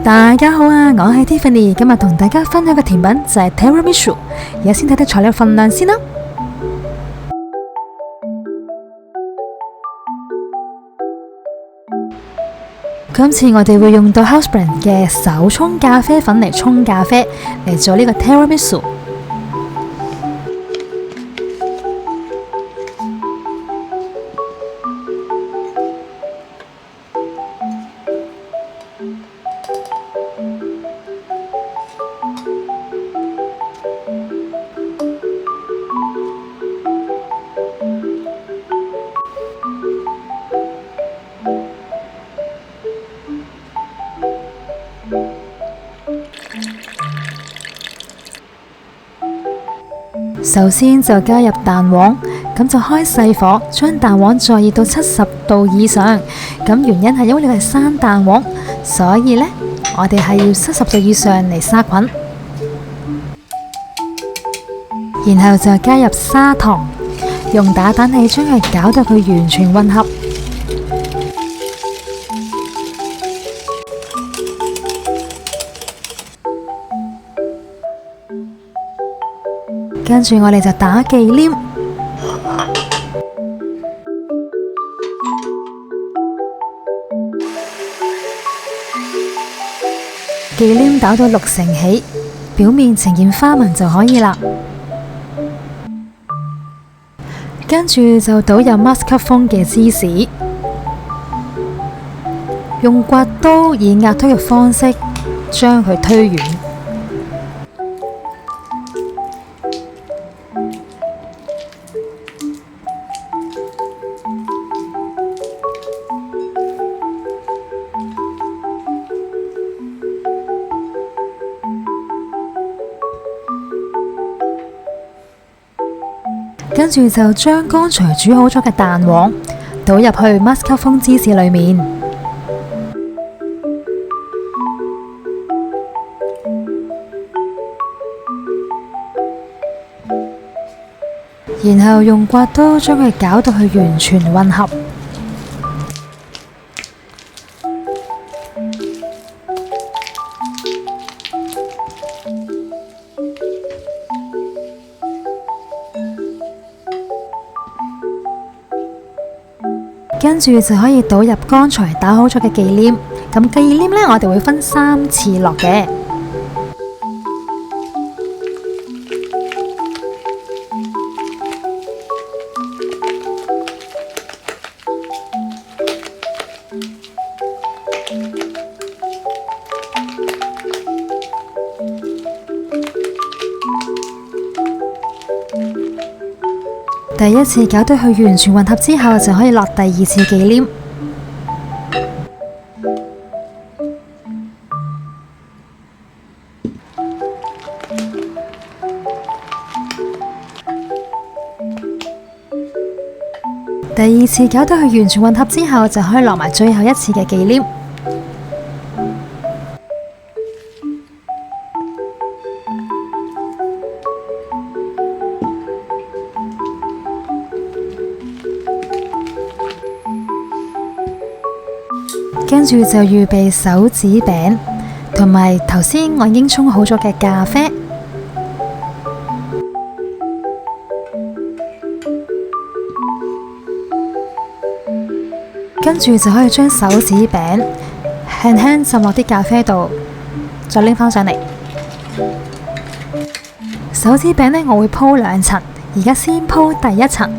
大家好啊，我係 Tiffany， 今日同大家分享嘅甜品就係 Tiramisu。而家先睇睇材料份量先啦。今次我哋會用到 House Brand 嘅手沖咖啡粉嚟沖咖啡嚟做呢個 Tiramisu。首先就加入蛋黃，咁就開細火，將蛋黃再熱到70度以上。咁原因係因為呢個係生蛋黃，所以呢，我哋係要70度以上嚟殺菌。然後就加入砂糖，用打蛋器將佢攪到佢完全混合。跟住我哋就打忌廉，忌廉打到6成起，表面呈現花紋就可以啦。跟住就倒入馬斯卡彭嘅芝士，用刮刀以壓推嘅方式將佢推軟。跟住就將剛才煮好咗嘅蛋黃倒入去馬斯卡彭芝士裏面，然後用刮刀將佢攪到去完全混合。跟住就可以倒入剛才打好咗嘅忌廉。咁忌廉呢，我哋會分3次落嘅。第一次攪到佢完全混合之後，就可以落第2次忌廉。第2次攪到佢完全混合之後，就可以落埋最後1次嘅忌廉。跟住就預備手指餅，同埋頭先我已經沖好咗嘅咖啡。跟住就可以將手指餅輕輕浸落啲咖啡度，再拎返上嚟。手指餅呢，我會鋪2層，而家先鋪第1層。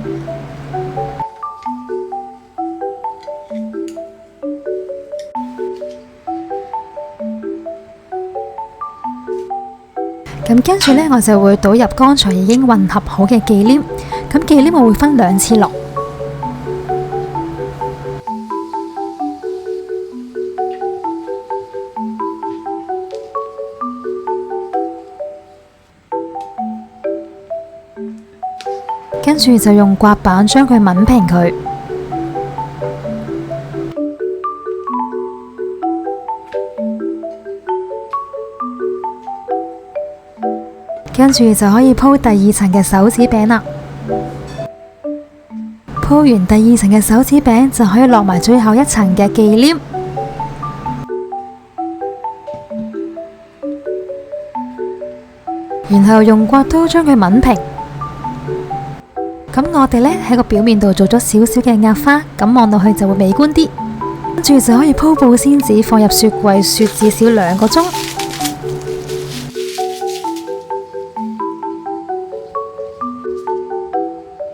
咁跟住呢，我就會倒入剛才已經混合好嘅忌廉。咁忌廉我會分2次落。跟住就用刮板將佢抿平佢。跟住就可以鋪第2層嘅手指餅啦。鋪完第2層嘅手指餅，就可以落埋最後1層嘅忌廉。然後用刮刀將佢抿平。咁我哋呢喺個表面度做咗少少嘅壓花，咁望落去就會美觀啲。跟住就可以鋪保鮮紙放入雪櫃雪至少2個鐘。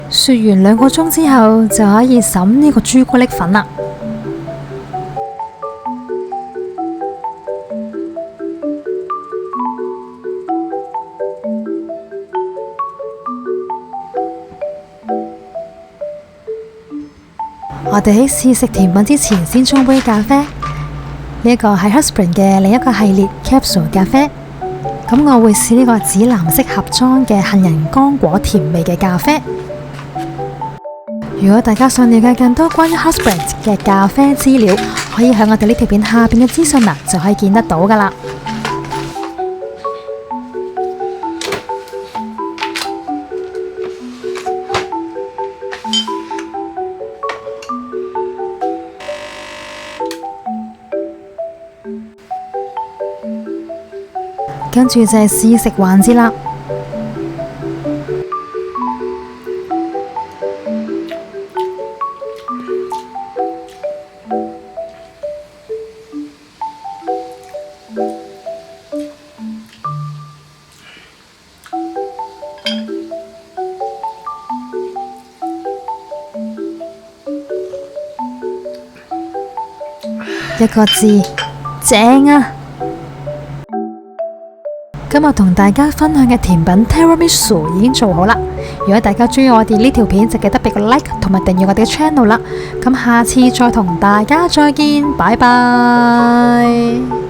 雪完2個鐘之後，就可以揼呢個朱古力粉啦。我哋喺試食甜品之前，先沖杯咖啡。呢個係 Husbrand 嘅另一個系列 Capsule 咖啡。咁我會試呢個紫藍色盒裝嘅杏仁乾果甜味嘅咖啡。如果大家想了解更多關於 Husbrand 嘅咖啡資料，可以喺我哋呢條片下邊嘅資訊欄就可以見得到噶啦。跟住就係試食環節啦。一個字，正啊！今日同大家分享嘅甜品 Tiramisu 已經做好啦。如果大家中意我哋呢條片，就記得俾個 like 同埋訂閱我哋嘅 channel 啦。咁下次再同大家再見，拜拜。